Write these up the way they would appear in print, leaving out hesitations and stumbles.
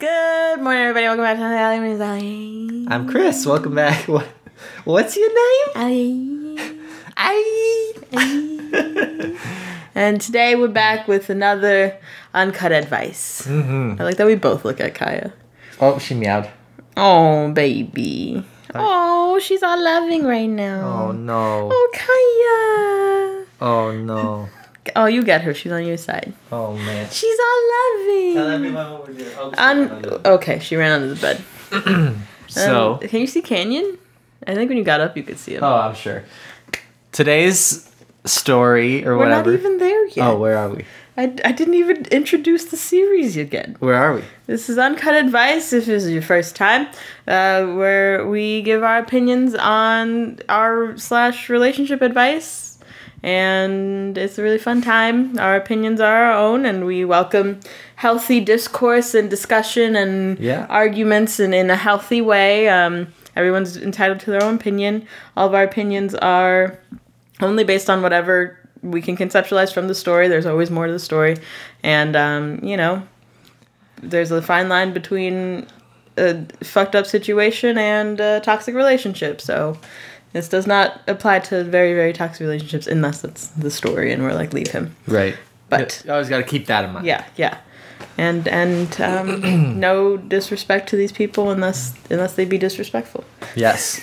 Good morning, everybody. Welcome back to UncutAlly. My name is Allie. I'm Chris. Welcome back. What's your name? Allie. And today we're back with another uncut advice. Mm-hmm. I like that we both look at Kaya. Oh, she meowed. Oh, baby. Oh, she's all loving right now. Oh, no. Oh, Kaya. Oh, no. Oh, you get her. She's on your side. Oh, man. She's all loving. Tell everyone what we're doing. Okay, she ran under the bed. So. Can you see Canyon? I think when you got up, you could see him. Oh, I'm sure. Today's story or We're whatever. not even there yet. Oh, where are we? I didn't even introduce the series again. Where are we? This is Uncut Advice, if this is your first time, where we give our opinions on our/relationship advice. And it's a really fun time. Our opinions are our own, and we welcome healthy discourse and discussion and arguments in a healthy way. Everyone's entitled to their own opinion. All of our opinions are only based on whatever we can conceptualize from the story. There's always more to the story. And, there's a fine line between a fucked up situation and a toxic relationship. So this does not apply to very, very toxic relationships unless it's the story and we're like, leave him. Right. But you always got to keep that in mind. Yeah. And no disrespect to these people unless they be disrespectful. Yes.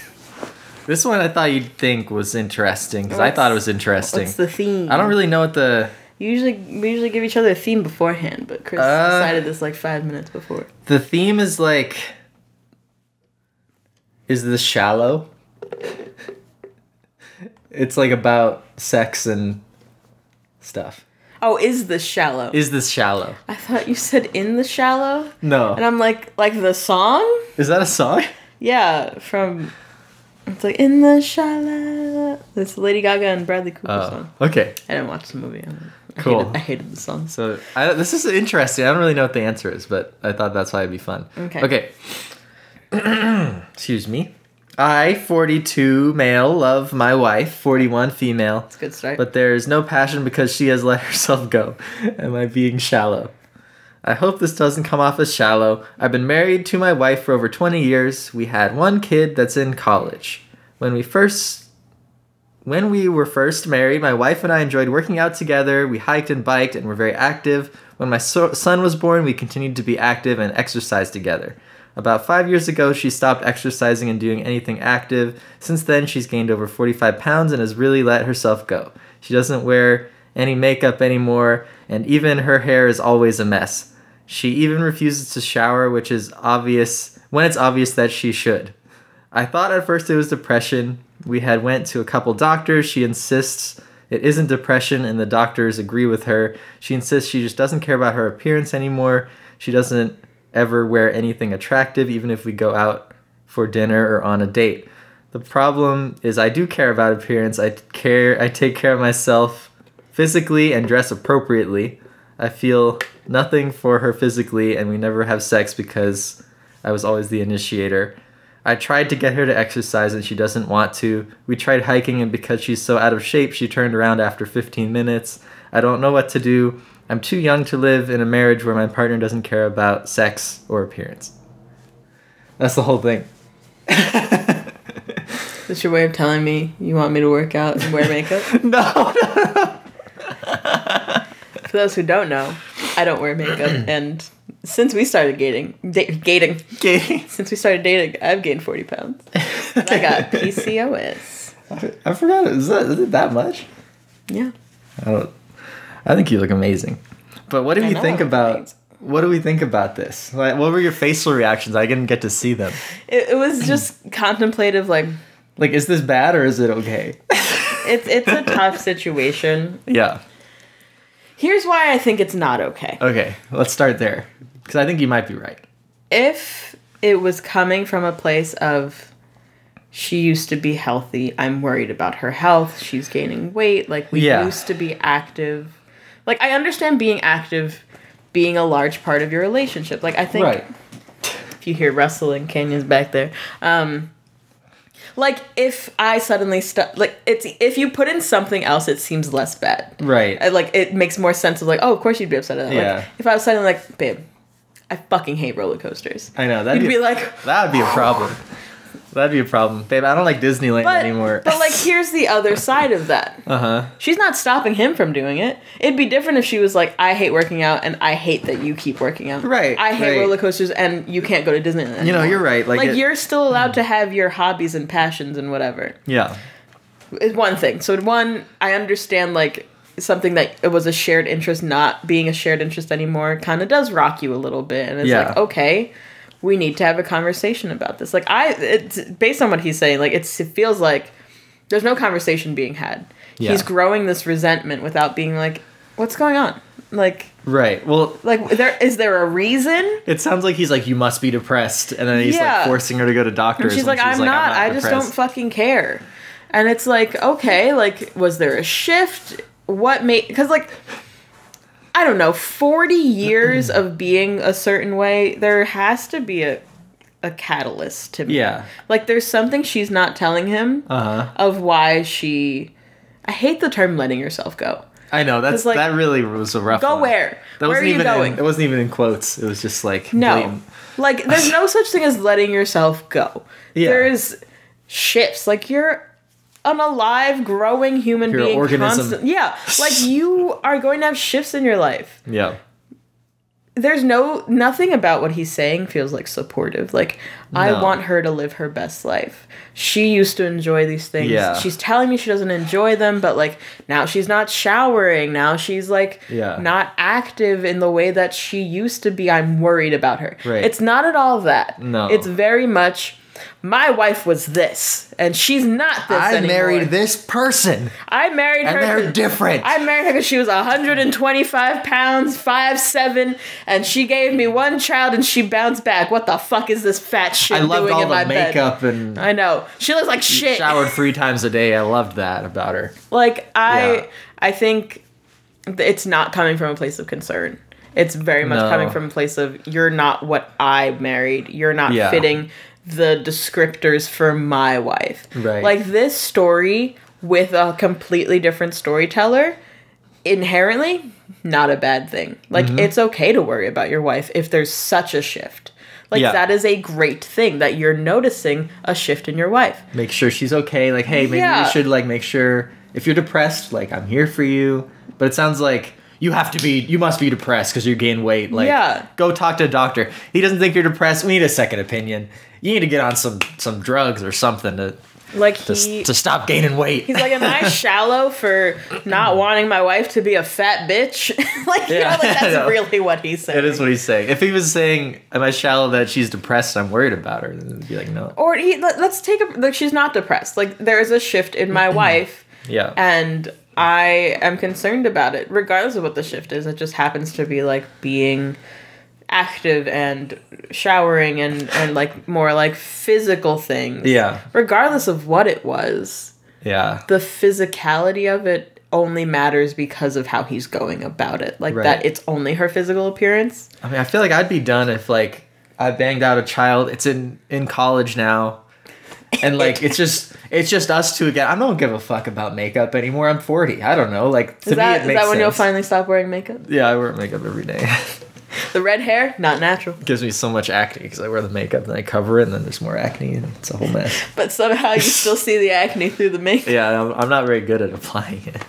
This one I thought you'd think was interesting because I thought it was interesting. What's the theme? I don't really know what the... We usually give each other a theme beforehand, but Chris decided this like 5 minutes before. The theme is like... Is this shallow? It's like about sex and stuff. Oh, is this shallow? Is this shallow? I thought you said in the shallow. No. And I'm like the song? Is that a song? Yeah, from... It's like, in the shallow. It's Lady Gaga and Bradley Cooper song. Okay. I didn't watch the movie. Cool. I hated the song. So, this is interesting. I don't really know what the answer is, but I thought that's why it'd be fun. Okay. Excuse me. I, 42 male, love my wife, 41 female. That's a good start. But there's no passion because she has let herself go. Am I being shallow? I hope this doesn't come off as shallow. I've been married to my wife for over 20 years. We had one kid that's in college. When we were first married, my wife and I enjoyed working out together. We hiked and biked and were very active. When my son was born, we continued to be active and exercise together. About 5 years ago, she stopped exercising and doing anything active. Since then, she's gained over 45 pounds and has really let herself go. She doesn't wear any makeup anymore, and even her hair is always a mess. She even refuses to shower, which is obvious when it's obvious that she should. I thought at first it was depression. We had went to a couple doctors. She insists it isn't depression, and the doctors agree with her. She insists she just doesn't care about her appearance anymore. She doesn't ever wear anything attractive, even if we go out for dinner or on a date. The problem is I do care about appearance. I take care of myself physically and dress appropriately. I feel nothing for her physically, and we never have sex because I was always the initiator. I tried to get her to exercise, and she doesn't want to. We tried hiking, and because she's so out of shape, she turned around after 15 minutes. I don't know what to do. I'm too young to live in a marriage where my partner doesn't care about sex or appearance. That's the whole thing. Is this your way of telling me you want me to work out and wear makeup? No. For those who don't know, I don't wear makeup, and since we started dating, since we started dating, I've gained 40 pounds. And I got PCOS. I forgot. Is it that much? Yeah. I think you look amazing. But what do we think about this? Like, what were your facial reactions? I didn't get to see them. It was just contemplative, like, is this bad or is it okay? It's a tough situation. Yeah. Here's why I think it's not okay. Okay, let's start there. Because I think you might be right. If it was coming from a place of, she used to be healthy, I'm worried about her health, she's gaining weight, like, we used to be active. Like, I understand being active being a large part of your relationship. Like, I think, if you hear rustling, Canyon's back there. Like, if I suddenly if you put in something else, it seems less bad. Right. Like, it makes more sense of, like, oh, of course you'd be upset at that. Yeah. Like, if I was suddenly like, babe, I fucking hate roller coasters. I know. You'd be like... That would be a problem. That'd be a problem. Babe, I don't like Disneyland anymore. But, like, here's the other side of that. Uh-huh. She's not stopping him from doing it. It'd be different if she was like, I hate working out, and I hate that you keep working out. Right. I hate roller coasters, and you can't go to Disneyland anymore. You know, you're right. Like you're still allowed to have your hobbies and passions and whatever. Yeah. It's one thing. So, one, I understand, like, something that it was a shared interest not being a shared interest anymore kind of does rock you a little bit. And it's like, okay, we need to have a conversation about this. Like, it's based on what he's saying, like, it feels like there's no conversation being had. Yeah. He's growing this resentment without being like, what's going on? Like, right. Well, like, is there a reason? It sounds like he's like, you must be depressed. And then he's like forcing her to go to doctors. And she's like, I'm not I just don't fucking care. And it's like, okay, like, was there a shift? What made... Because, like, I don't know, 40 years of being a certain way, there has to be a catalyst to me. Yeah. Like, there's something she's not telling him of why she... I hate the term letting yourself go. I know, like, that really was a rough one. Go where? Where are you going? It wasn't even in quotes. It was just, like... No. Blatant. Like, there's no such thing as letting yourself go. Yeah. There's shifts. Like, you're... an alive, growing human being. Organism. Yeah. Like, you are going to have shifts in your life. Yeah. There's nothing about what he's saying feels like supportive. Like, no. I want her to live her best life. She used to enjoy these things. Yeah. She's telling me she doesn't enjoy them, but, like, now she's not showering. Now she's, like, not active in the way that she used to be. I'm worried about her. Right. It's not at all that. No. It's very much... my wife was this, and she's not this anymore. I married this person. I married her. And they're different. I married her because she was 125 pounds, 5'7", and she gave me one child, and she bounced back. What the fuck is this fat shit doing in my bed? I loved all the makeup and... I know. She looks like shit. She showered 3 times a day. I loved that about her. Like, I think it's not coming from a place of concern. It's very much coming from a place of, you're not what I married. You're not fitting... the descriptors for my wife. Right. Like, this story with a completely different storyteller, inherently, not a bad thing. Like, it's okay to worry about your wife if there's such a shift. Like, that is a great thing that you're noticing a shift in your wife. Make sure she's okay. Like, hey, maybe you should, like, make sure if you're depressed, like, I'm here for you. But it sounds like you must be depressed because you gain weight. Like, go talk to a doctor. He doesn't think you're depressed. We need a second opinion. You need to get on some drugs or something to stop gaining weight. He's like, am I shallow for not wanting my wife to be a fat bitch? Like, you know, like, that's really what he's saying. It is what he's saying. If he was saying, am I shallow that she's depressed and I'm worried about her, then it'd be like, no. Or let's take like, she's not depressed. Like, there is a shift in my wife. Yeah. And I am concerned about it, regardless of what the shift is. It just happens to be, like, being active and showering and like, more, like, physical things. Yeah. Regardless of what it was. Yeah. The physicality of it only matters because of how he's going about it. Like, that it's only her physical appearance. I mean, I feel like I'd be done if, like, I banged out a child. It's in college now. And, like, it's just us two again. I don't give a fuck about makeup anymore. I'm 40. I don't know. Like, to me, it makes sense. Is that when you'll finally stop wearing makeup? Yeah, I wear makeup every day. The red hair, not natural. It gives me so much acne because I wear the makeup and I cover it and then there's more acne and it's a whole mess. But somehow you still see the acne through the makeup. Yeah, I'm not very good at applying it.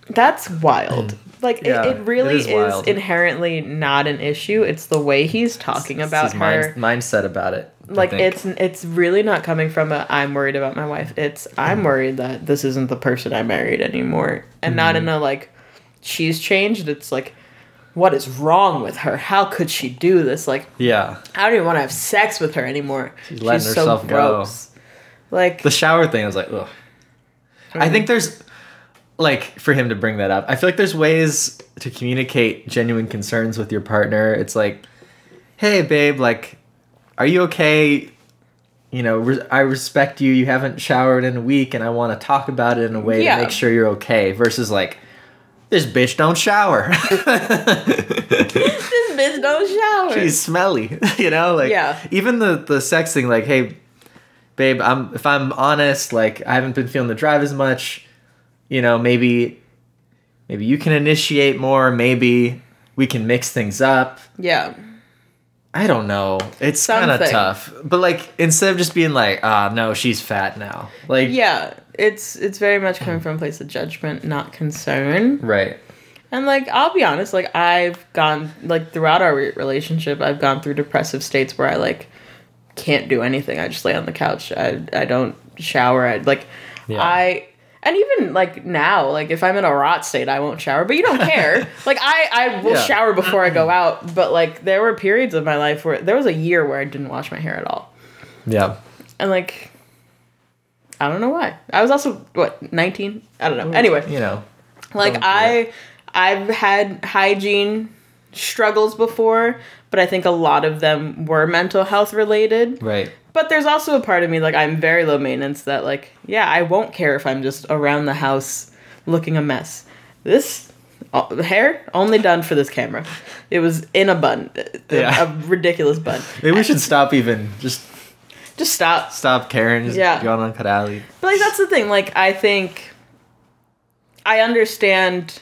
That's wild. Like, it really is inherently not an issue. It's the way he's talking about her. Mindset about it. Like, it's really not coming from I'm worried about my wife. It's, I'm worried that this isn't the person I married anymore. And not in a, like, she's changed. It's like, what is wrong with her? How could she do this? Like, I don't even want to have sex with her anymore. She's letting herself go. Like, the shower thing, I was like, ugh. I think there's, like, for him to bring that up, I feel like there's ways to communicate genuine concerns with your partner. It's like, hey, babe, like, are you okay? You know, I respect you. You haven't showered in a week, and I want to talk about it in a way to make sure you're okay. Versus, like, this bitch don't shower. This bitch don't shower. She's smelly. You know, like, even the sex thing, like, hey, babe, if I'm honest, like, I haven't been feeling the drive as much. You know, maybe you can initiate more. Maybe we can mix things up. Yeah. I don't know. It's kind of tough. But, like, instead of just being like, no, she's fat now. Like, yeah, it's very much coming from a place of judgment, not concern. Right. And, like, I'll be honest, like, I've gone, like, throughout our relationship, I've gone through depressive states where I, like, can't do anything. I just lay on the couch. I don't shower. And even, like, now, like, if I'm in a rot state, I won't shower. But you don't care. Like, I will shower before I go out. But, like, there were periods of my life where... There was a year where I didn't wash my hair at all. Yeah. And, like... I don't know why. I was also, 19? I don't know. Anyway. You know. Like, I've had hygiene struggles before. But I think a lot of them were mental health related. Right. But there's also a part of me, like, I'm very low maintenance that, like, yeah, I won't care if I'm just around the house looking a mess. This hair, only done for this camera. It was in a bun. A ridiculous bun. Maybe we should stop even. Just stop. Stop caring. Just go on UncutAlly. But, like, that's the thing. Like, I think I understand.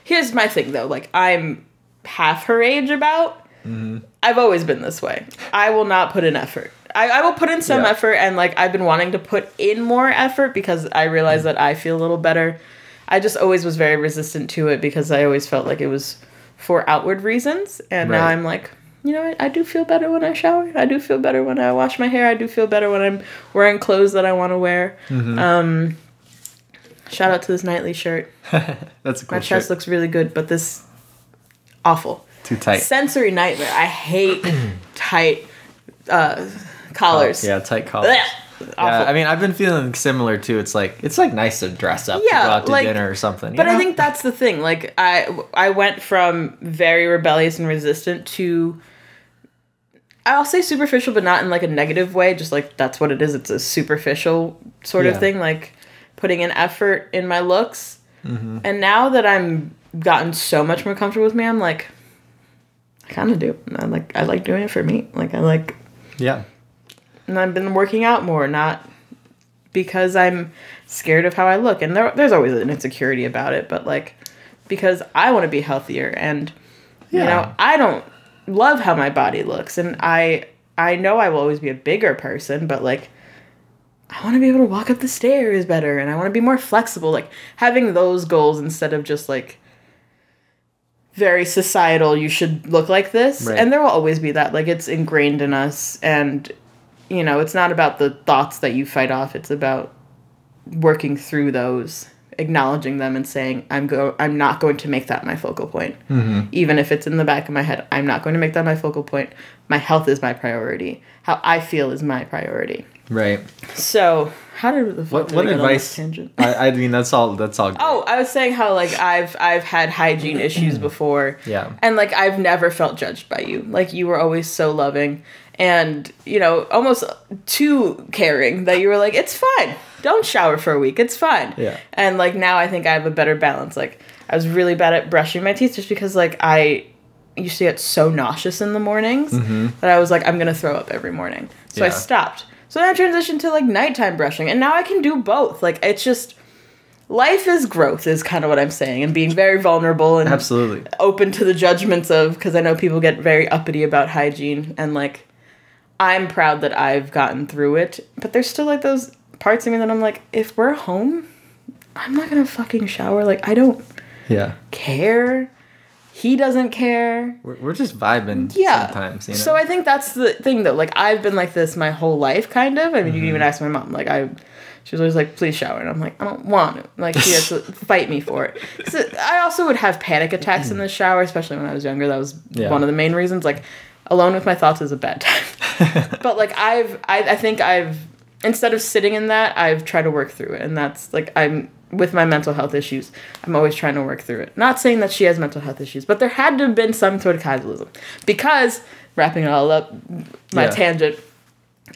Here's my thing, though. Like, I'm half her age about. Mm-hmm. I've always been this way. I will not put in effort. I will put in some effort, and, like, I've been wanting to put in more effort because I realize that I feel a little better. I just always was very resistant to it because I always felt like it was for outward reasons, and now I'm like, you know what? I do feel better when I shower. I do feel better when I wash my hair. I do feel better when I'm wearing clothes that I want to wear. Mm-hmm. Shout out to this nightly shirt. That's a cool My chest shirt. looks really good, but this... awful. Too tight. Sensory nightmare. I hate tight... collars. Yeah, tight collars. Yeah, I mean, I've been feeling similar too. It's like nice to dress up to go out to dinner or something. But I think that's the thing. Like, I went from very rebellious and resistant to, I'll say superficial, but not in, like, a negative way. Just, like, that's what it is. It's a superficial sort of thing. Like, putting in effort in my looks. Mm-hmm. And now that I'm gotten so much more comfortable with me, I'm like, I kind of do. I like doing it for me. Like, I like... Yeah. And I've been working out more, not because I'm scared of how I look. And there's always an insecurity about it, but, like, because I want to be healthier. And, you know, I don't love how my body looks. And I know I will always be a bigger person, but, like, I want to be able to walk up the stairs better. And I want to be more flexible. Like, having those goals instead of just, like, very societal, you should look like this. Right. And there will always be that. Like, it's ingrained in us. And... you know, it's not about the thoughts that you fight off. It's about working through those, acknowledging them and saying, I'm not going to make that my focal point. Mm-hmm. Even if it's in the back of my head, I'm not going to make that my focal point. My health is my priority. How I feel is my priority. Right. So, how did the fuck what advice? Tangent? I mean, that's all good. Oh, I was saying how, like, I've had hygiene issues before. Yeah. And, like, I've never felt judged by you. Like, you were always so loving. And, you know, almost too caring that you were like, it's fine. Don't shower for a week. It's fine. Yeah. And, like, now I think I have a better balance. Like, I was really bad at brushing my teeth just because, like, I used to get so nauseous in the mornings that I was like, I'm going to throw up every morning. So I stopped. So then I transitioned to, like, nighttime brushing. And now I can do both. Like, it's just... life is growth is kind of what I'm saying. And being very vulnerable and... absolutely. Open to the judgments of... because I know people get very uppity about hygiene. And, like... I'm proud that I've gotten through it, but there's still, like, those parts of me that I'm like, if we're home, I'm not gonna fucking shower. Like, I don't care. He doesn't care. We're just vibing sometimes, you know? So I think that's the thing, though. Like, I've been like this my whole life, kind of. I mean, you can even ask my mom. Like, she was always like, please shower. And I'm like, I don't want to. Like, she has to fight me for it. So I also would have panic attacks in the shower, especially when I was younger. That was one of the main reasons. Like, alone with my thoughts is a bad time. But, like, I think I've, instead of sitting in that, I've tried to work through it. And that's, like, I'm, with my mental health issues, I'm always trying to work through it. Not saying that she has mental health issues, but there had to have been some sort of causalism. Because, wrapping it all up, my tangent,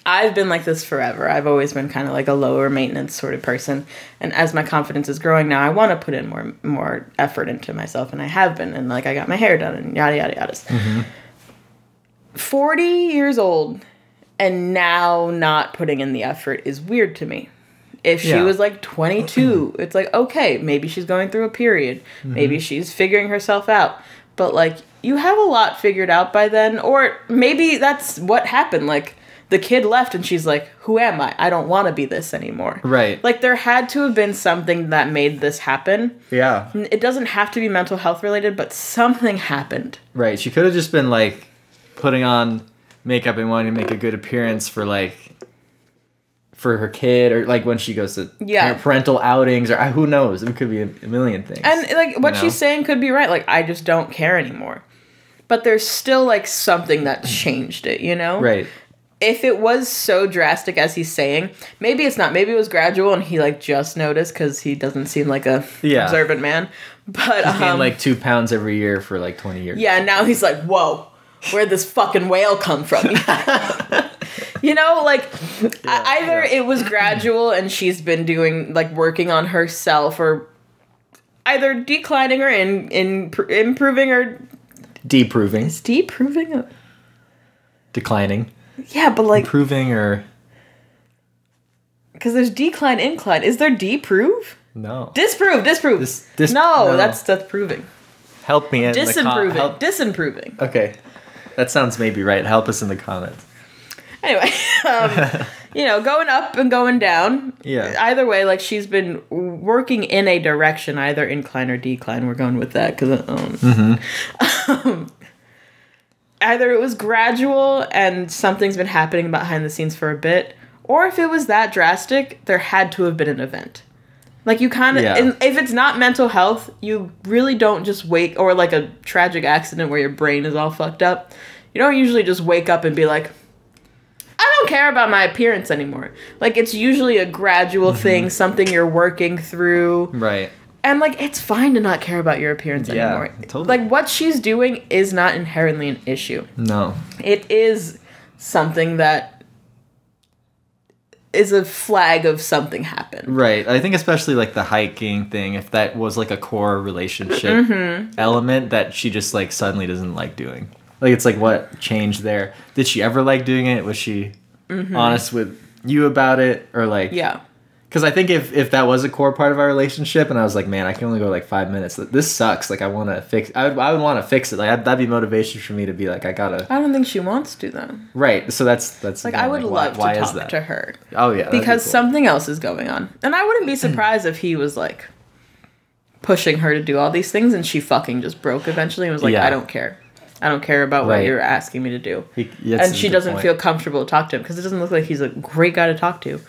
I've been like this forever. I've always been kind of like a lower maintenance sort of person. And as my confidence is growing now, I want to put in more effort into myself. And I have been. And, like, I got my hair done and yada, yada, yada. Mm-hmm. 40 years old and now not putting in the effort is weird to me. If she was, like, 22, it's like, okay, maybe she's going through a period. Mm-hmm. Maybe she's figuring herself out. But, like, you have a lot figured out by then. Or maybe that's what happened. Like, the kid left and she's like, who am I? I don't want to be this anymore. Right. Like, there had to have been something that made this happen. Yeah. It doesn't have to be mental health related, but something happened. Right. She could have just been, like, putting on makeup and wanting to make a good appearance for, like, for her kid, or like when she goes to parental outings, or who knows, it could be a million things. And like what she's saying could be right, like, I just don't care anymore, but there's still like something that changed it, you know? Right. If it was so drastic as he's saying, maybe it's not, maybe it was gradual and he like just noticed because he doesn't seem like a observant man, but he's gained like 2 pounds every year for like 20 years. Yeah, and now he's like, whoa, where'd this fucking whale come from? You know, like, either it was gradual and she's been doing, like, working on herself, or either declining or improving or... Deproving. Is deproving a... Declining. Yeah, but, like... Improving or... Because there's decline, incline. Is there deprove? No. Disprove. No, that's proving. Help me in Disimproving. Disimproving. Okay. That sounds maybe right. Help us in the comments. Anyway, you know, going up and going down. Yeah. Either way, like, she's been working in a direction, either incline or decline. We're going with that because either it was gradual and something's been happening behind the scenes for a bit, or if it was that drastic, there had to have been an event. Like, you kind of, if it's not mental health, you really don't just wake, or like a tragic accident where your brain is all fucked up. You don't usually just wake up and be like, I don't care about my appearance anymore. Like, it's usually a gradual thing, something you're working through. Right. And, like, it's fine to not care about your appearance anymore. Totally. Like, what she's doing is not inherently an issue. No. It is something that is a flag of something happened. Right. I think especially, like, the hiking thing, if that was, like, a core relationship element that she just, like, suddenly doesn't like doing. Like, it's like, what changed there? Did she ever like doing it? Was she honest with you about it? Or, like... Yeah. Because I think if that was a core part of our relationship, and I was like, man, I can only go, like, 5 minutes. This sucks. Like, I want to fix... I would want to fix it. Like, that'd be motivation for me to be like, I gotta... I don't think she wants to, though. Right. So that's like, I would love to talk to her. Oh, yeah. Because something else is going on. And I wouldn't be surprised if he was, like, pushing her to do all these things, and she fucking just broke eventually and was like, I don't care. I don't care about what you're asking me to do. And she doesn't feel comfortable to talk to him because it doesn't look like he's a great guy to talk to.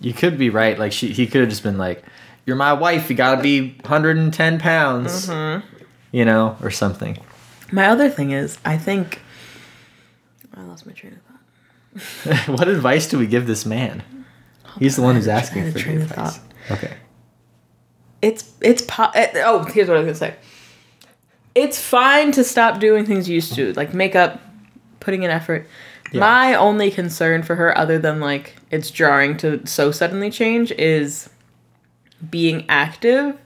You could be right. Like, he could have just been like, you're my wife. You got to be 110 pounds. You know, or something. My other thing is, I think... I lost my train of thought. What advice do we give this man? He's the one who's asking for the advice. Okay. Here's what I was going to say. It's fine to stop doing things you used to, like makeup, putting in effort. Yeah. My only concern for her, other than like it's jarring to so suddenly change, is being active.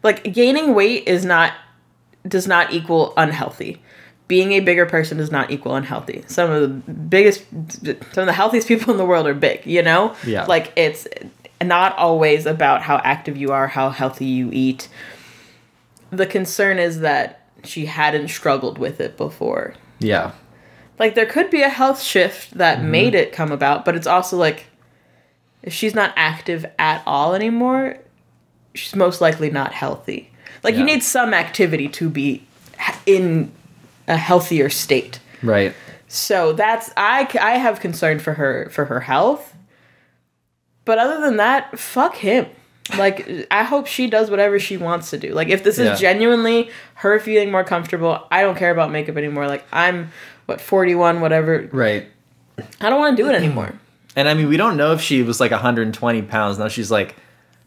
Like, gaining weight does not equal unhealthy. Being a bigger person does not equal unhealthy. Some of the healthiest people in the world are big, you know? Yeah. Like, it's not always about how active you are, how healthy you eat. The concern is that she hadn't struggled with it before. Yeah. Like, there could be a health shift that made it come about, but it's also like, if she's not active at all anymore, she's most likely not healthy. Like, you need some activity to be in a healthier state. Right. So that's, I have concern for her health. But other than that, fuck him. Like, I hope she does whatever she wants to do. Like, if this is genuinely her feeling more comfortable, I don't care about makeup anymore. Like, I'm, 41, whatever. Right. I don't want to do it anymore. And, I mean, we don't know if she was, like, 120 pounds. Now she's, like,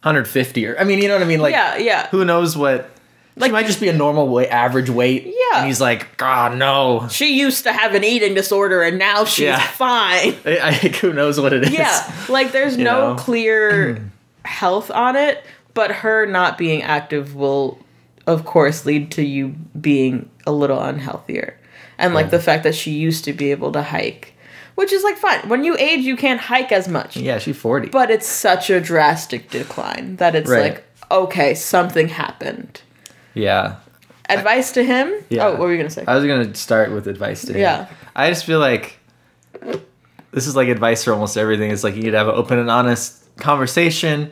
150. Or, I mean, you know what I mean? Like, yeah. Who knows what... Like, she might just be a normal average weight. Yeah. And he's like, God, no. She used to have an eating disorder, and now she's fine. Who knows what it is? Yeah. Like, there's no clear... health on it, but her not being active will of course lead to you being a little unhealthier. And like the fact that she used to be able to hike, which is like fine. When you age, you can't hike as much. Yeah, she's 40. But it's such a drastic decline that it's like, okay, something happened. Yeah. Advice to him? Yeah. Oh, what were you going to say? I was going to start with advice to him. Yeah. I just feel like this is like advice for almost everything. It's like you need to have an open and honest conversation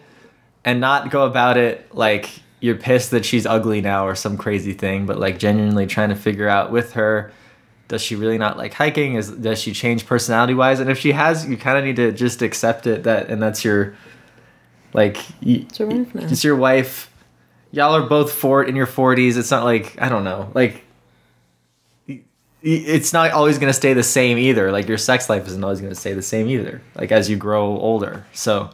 and not go about it like you're pissed that she's ugly now or some crazy thing, but like genuinely trying to figure out with her, does she really not like hiking? Does she change personality wise? And if she has, you kind of need to just accept it, and that's your, like, it's your wife. Y'all are both in your 40s. It's not like, I don't know, like, it's not always going to stay the same either. Like, your sex life isn't always going to stay the same either, like, as you grow older. So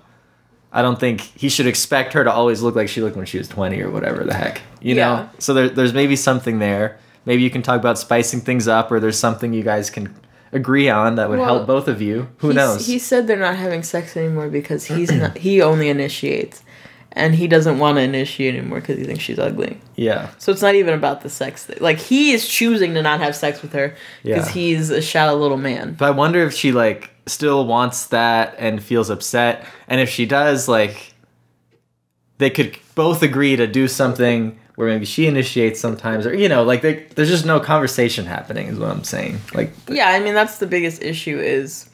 I don't think he should expect her to always look like she looked when she was 20 or whatever the heck, you know? So there's maybe something there. Maybe you can talk about spicing things up, or there's something you guys can agree on that would help both of you. Who knows? He said they're not having sex anymore because he only initiates. And he doesn't want to initiate anymore because he thinks she's ugly. Yeah. So it's not even about the sex thing. Like, he is choosing to not have sex with her because he's a shallow little man. But I wonder if she, like, still wants that and feels upset. And if she does, like, they could both agree to do something where maybe she initiates sometimes, or, you know, like, there's just no conversation happening is what I'm saying. Like, yeah, I mean, that's the biggest issue is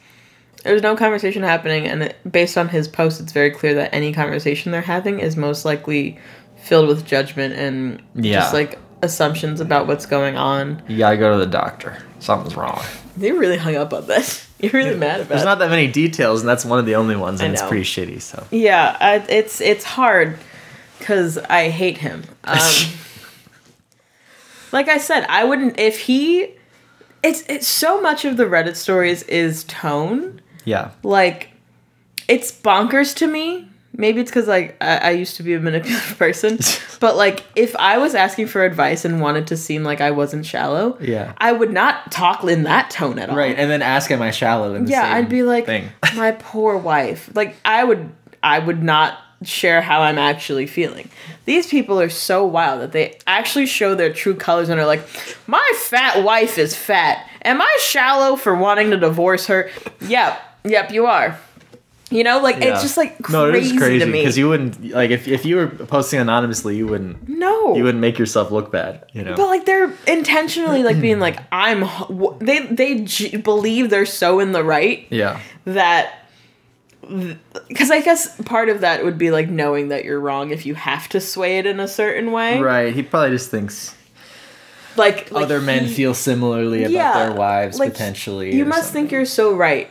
there's no conversation happening, and based on his post, it's very clear that any conversation they're having is most likely filled with judgment and just, like, assumptions about what's going on. You gotta go to the doctor. Something's wrong. They really hung up on that. You're really mad about it. There's not that many details, and that's one of the only ones, and it's pretty shitty, so. Yeah, it's hard. Because I hate him. Like I said, I wouldn't, if he, it's so much of the Reddit stories is tone. Yeah. Like, it's bonkers to me. Maybe it's because, like, I used to be a manipulative person. But, like, if I was asking for advice and wanted to seem like I wasn't shallow, I would not talk in that tone at all. Right, and then ask, am I shallow? In the same I'd be like, my poor wife. Like, I would not share how I'm actually feeling. These people are so wild that they actually show their true colors and are like, my fat wife is fat. Am I shallow for wanting to divorce her? Yep, you are. You know, like, it's just, like, crazy, no, it is crazy to me. Because you wouldn't, like, if you were posting anonymously, you wouldn't make yourself look bad, you know? But, like, they're intentionally, like, being like, they believe they're so in the right that, because I guess part of that would be, like, knowing that you're wrong if you have to sway it in a certain way. Right, he probably just thinks like other men feel similarly about their wives, like, potentially. You must think you're so right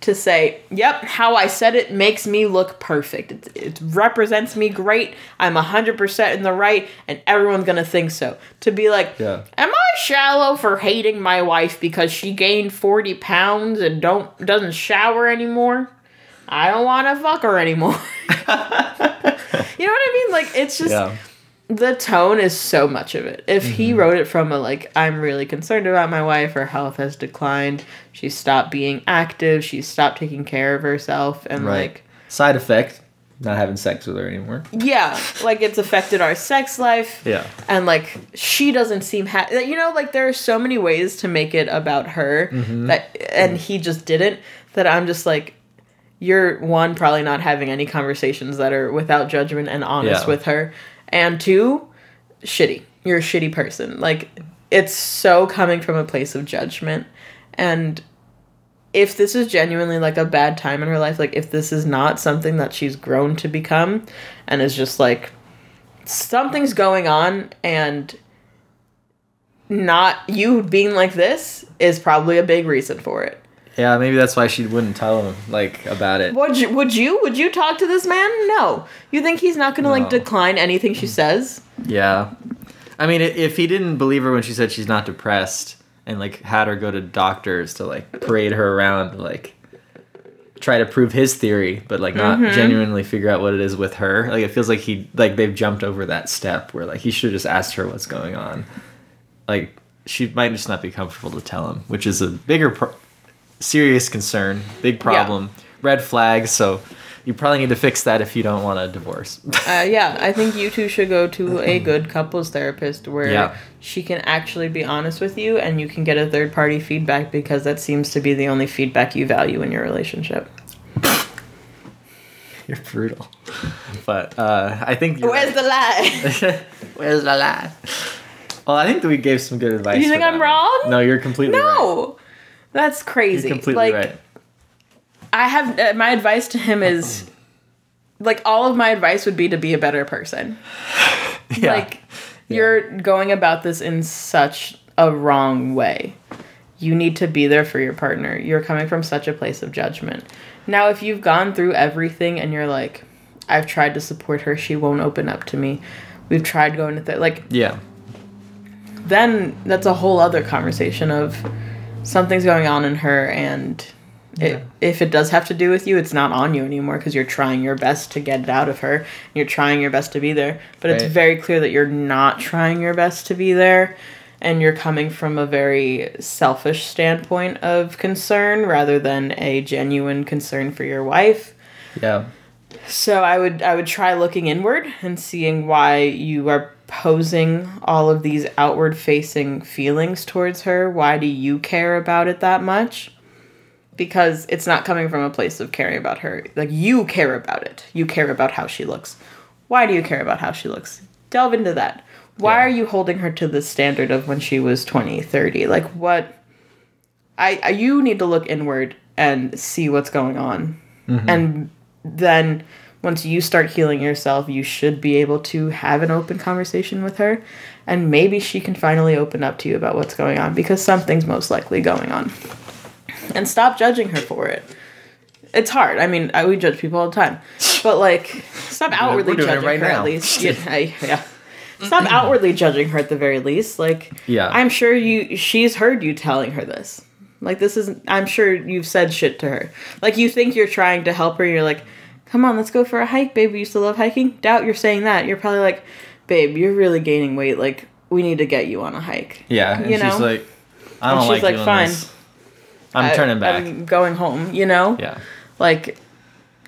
to say, yep, how I said it makes me look perfect. It represents me great. I'm 100% in the right, and everyone's going to think so. To be like, am I shallow for hating my wife because she gained 40 pounds and doesn't shower anymore? I don't want to fuck her anymore. You know what I mean? Like, it's just... The tone is so much of it. If he wrote it from a, like, I'm really concerned about my wife, her health has declined, she stopped being active, she stopped taking care of herself, and, like... Side effect, not having sex with her anymore. Yeah, like, it's affected our sex life. Yeah. And, like, she doesn't seem happy. You know, like, there are so many ways to make it about her, and he just didn't, that I'm just, like, you're, one, probably not having any conversations that are without judgment and honest with her. And two, shitty. You're a shitty person. Like, it's so coming from a place of judgment. And if this is genuinely, like, a bad time in her life, like, if this is not something that she's grown to become and is just, like, something's going on and not you being like this is probably a big reason for it. Yeah, maybe that's why she wouldn't tell him, like, about it. Would you talk to this man? No. You think he's not going to, like, decline anything she says? Yeah. I mean, if he didn't believe her when she said she's not depressed and, like, had her go to doctors to, like, parade her around, like, try to prove his theory, but, like, not genuinely figure out what it is with her. Like, it feels like they've jumped over that step where, like, he should have just asked her what's going on. Like, she might just not be comfortable to tell him, which is a bigger serious concern, big problem, red flag, so you probably need to fix that if you don't want a divorce. I think you two should go to a good couples therapist where she can actually be honest with you and you can get a third-party feedback, because that seems to be the only feedback you value in your relationship. You're brutal. But I think Where's the lie? Where's the lie? Well, I think that we gave some good advice. You think I'm wrong? No, you're completely right. No, that's crazy. You're completely right. I have my advice to him is like all of my advice would be to be a better person. Yeah. Like you're going about this in such a wrong way. You need to be there for your partner. You're coming from such a place of judgment. Now, if you've gone through everything and you're like, I've tried to support her, she won't open up to me. We've tried going to like, yeah. Then that's a whole other conversation of something's going on in her, and if it does have to do with you, it's not on you anymore because you're trying your best to get it out of her. And you're trying your best to be there, but it's very clear that you're not trying your best to be there. And you're coming from a very selfish standpoint of concern rather than a genuine concern for your wife. Yeah. So I would try looking inward and seeing why you are posing all of these outward facing feelings towards her. Why do you care about it that much? Because it's not coming from a place of caring about her. Like, you care about it. You care about how she looks. Why do you care about how she looks? Delve into that. Why are you holding her to the standard of when she was 20, 30? Like, what? You need to look inward and see what's going on. Mm-hmm. And then once you start healing yourself, you should be able to have an open conversation with her. And maybe she can finally open up to you about what's going on, because something's most likely going on. And stop judging her for it. It's hard. I mean, we judge people all the time. But, like, stop outwardly judging her at least. Yeah. Stop outwardly judging her at the very least. Like, I'm sure she's heard you telling her this. Like, I'm sure you've said shit to her. Like, you think you're trying to help her, and you're like, come on, let's go for a hike, babe. We used to love hiking. Doubt you're saying that. You're probably like, babe, you're really gaining weight. Like, we need to get you on a hike. Yeah, and she's like, I don't like doing fine. This. I'm turning back. I'm going home, you know? Yeah. Like,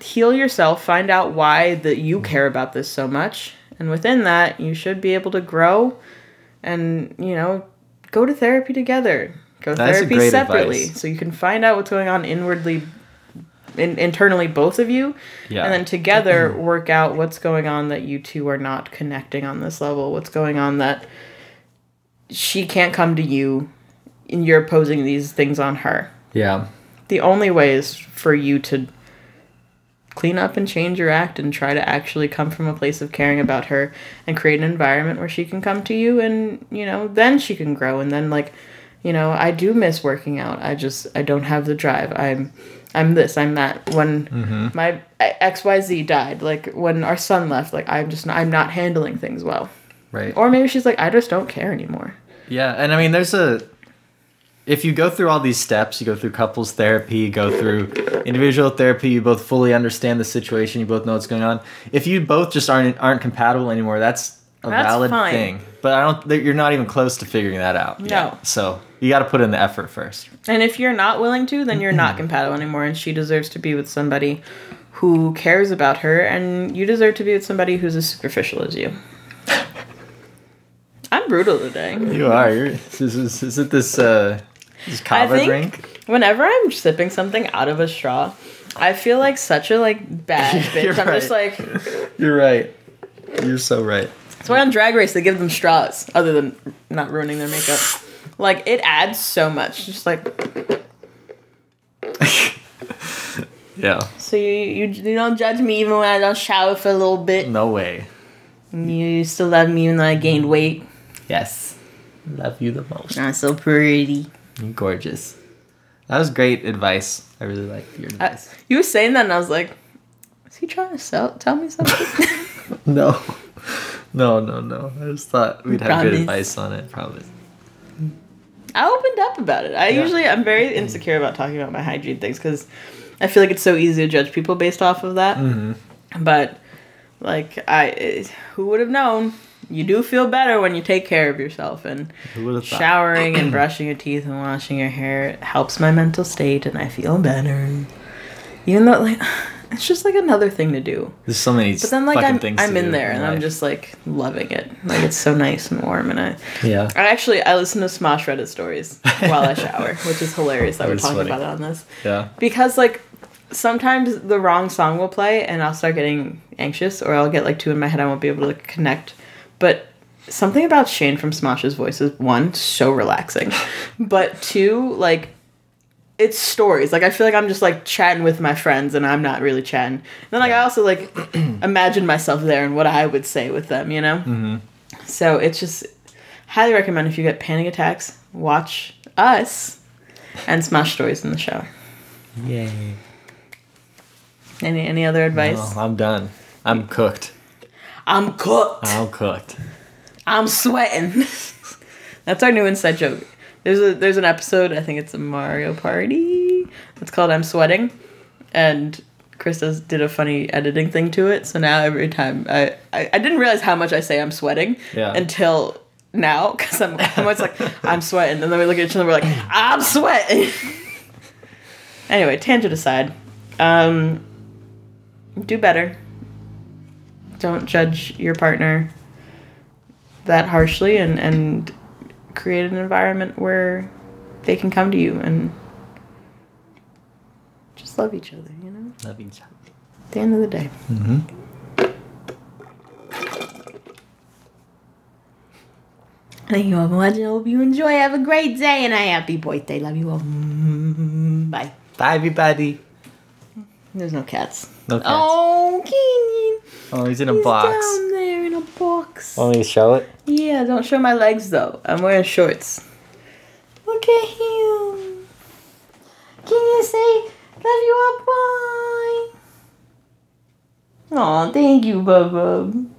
heal yourself. Find out why that you care about this so much. And within that, you should be able to grow and, you know, go to therapy together. Go to therapy separately. Advice. So you can find out what's going on inwardly, internally, both of you. Yeah. And then together work out what's going on that you two are not connecting on this level. What's going on that she can't come to you and you're posing these things on her. Yeah. The only way is for you to clean up and change your act and try to actually come from a place of caring about her and create an environment where she can come to you and, you know, then she can grow. And then, like, you know, I do miss working out. I don't have the drive. I'm this, I'm that. When my XYZ died, like when our son left, like I'm not handling things well. Right. Or maybe she's like, I just don't care anymore. Yeah. And I mean, if you go through all these steps, you go through couples therapy, you go through individual therapy, you both fully understand the situation, you both know what's going on. If you both just aren't compatible anymore, that's valid fine. Thing. But you're not even close to figuring that out. No. Yet. So you got to put in the effort first. And if you're not willing to, then you're not compatible anymore, and she deserves to be with somebody who cares about her, and you deserve to be with somebody who's as superficial as you. I'm brutal today. You are. Is it this kava drink? Whenever I'm sipping something out of a straw, I feel like such a bad bitch. I'm just like... You're right. You're so right. That's why on Drag Race they give them straws, other than not ruining their makeup. Like, it adds so much. Just like... Yeah. So you don't judge me even when I don't shower for a little bit? No way. You still love me even though I gained weight? Yes. Love you the most. I'm so pretty. You're gorgeous. That was great advice. I really like your advice. You were saying that and I was like, is he trying to tell me something? No. I just thought we'd have good advice on it. Promise. I opened up about it. I'm very insecure about talking about my hygiene things because I feel like it's so easy to judge people based off of that. Mm-hmm. But, like, who would have known? You do feel better when you take care of yourself, and showering and brushing your teeth and washing your hair helps my mental state, and I feel better. Even though, like, it's just like another thing to do. There's so many things I'm in there and I'm just like loving it. Like, it's so nice and warm, and I listen to Smosh Reddit stories while I shower, which is hilarious that we're talking about it on this. Yeah. Because, like, sometimes the wrong song will play and I'll start getting anxious, or I'll get like two in my head, I won't be able to connect. But something about Shane from Smosh's voice is, one, so relaxing, but two, like, it's stories. Like, I feel like I'm just, like, chatting with my friends, and I'm not really chatting. And then, like, I also, like, imagine myself there and what I would say with them, you know? Mm-hmm. So, it's just, highly recommend if you get panic attacks, watch us and Smosh Stories in the shower. Yay. Any other advice? No, I'm done. I'm cooked. I'm cooked. I'm cooked. I'm sweating. That's our new inside joke. There's an episode, I think it's a Mario Party. It's called I'm Sweating. And Chris did a funny editing thing to it. So now every time I didn't realize how much I say I'm sweating until now. Because I'm always like, I'm sweating. And then we look at each other and we're like, I'm sweating. Anyway, tangent aside. Do better. Don't judge your partner that harshly and create an environment where they can come to you and just love each other, you know? Love each other. At the end of the day. Mm-hmm. Thank you all for watching. I hope you enjoy. Have a great day and a happy birthday. Love you all. Bye. Bye, everybody. There's no cats. No cats. Oh, Kenyon. Oh, he's in a box. Down there in a box. Want me to show it? Yeah, don't show my legs though. I'm wearing shorts. Look at him. Can you say love you all? Bye. Oh, thank you, Bubba.